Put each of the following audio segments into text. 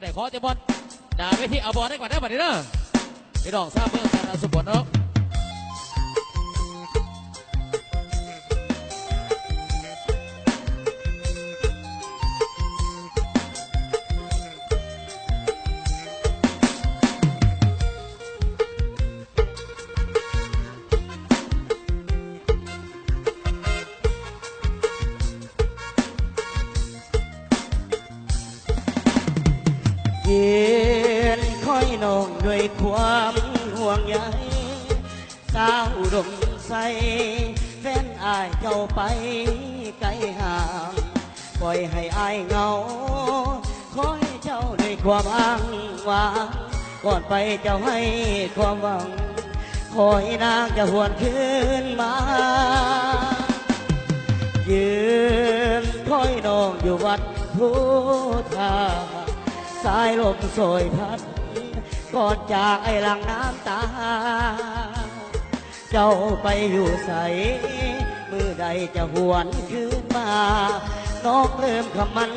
ได้ขอเจมอนด่าไปที่อบอได้ก่อนได้บัดนี้เด้อพี่น้องทราบเรื่องการสุบนเนาะยืนคอยน้องด้วยความห่วงใยสาวอุดมใสแฟนอายเจ้าไปไกลห่างปล่อยให้อายเหงาคอยเจ้าด้วยความอ้างว้างก่อนไปเจ้าให้ความหวังคอยนางจะหวนคืนมายืนคอยน้องอยู่วัดพุทธาสายลมโสยพัดก่อนจากไอ้หลังน้ำตาเจ้าไปอยู่ใสมือใดจะหวนคืนมาน้องเริ่มคำมัน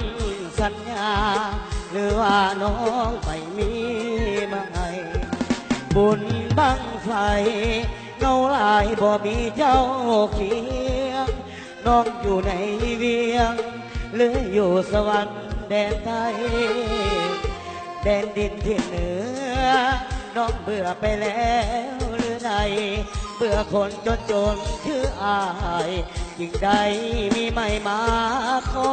สัญญาหรือว่าน้องไปมีมาให้บุญบังไฟเงาลายบ่มีเจ้าเคียงน้องอยู่ในเวียงหรืออยู่สวรรค์แดนไทยแดนดินที่เหนือน้องเบื่อไปแล้วหรือไงเบื่อคนจนจนคืออายยิ่งใดมีไม่มาขอ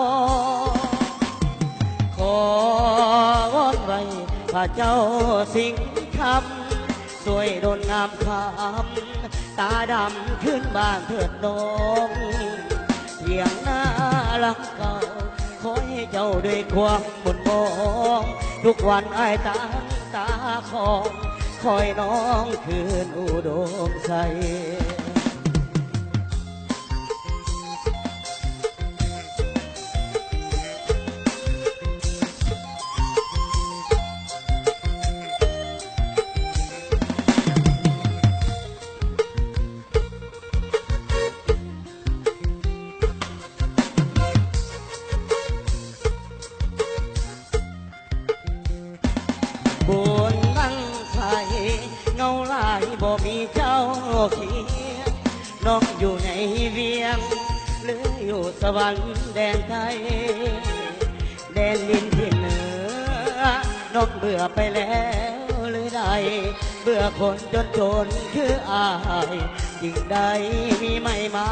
วอนไว้พระเจ้าสิงคำสวยโดนงามคำตาดำขึ้นบ้านเถิดน้องเพียงหน้าหลังเก่าขอให้เจ้าด้วยความบุญมองทุกวันอายตั้งตาของคอยน้องคืนอุดมใสบุญบังไฟเงาลายบ่มีเจ้าเคียงน้องอยู่ในเวียงหรืออยู่สวรรค์แดนไทยแดนดินที่เหนือน้องเบื่อไปแล้วหรือใดเบื่อคนจนจนคืออายยิ่งใดมีไม่มา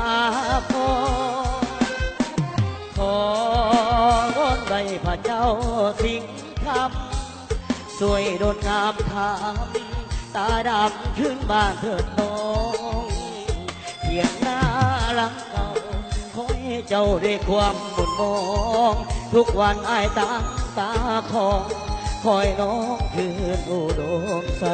ขอวอนไว้พระเจ้าสิงคำสวยโดนงามคำตาดำขึ้นบ้านเถิดน้องเพียงหน้าหลังเก่าขอให้เจ้าด้วยความบุญมองทุกวันอายตามตาของคอยน้องคืนอุดมใส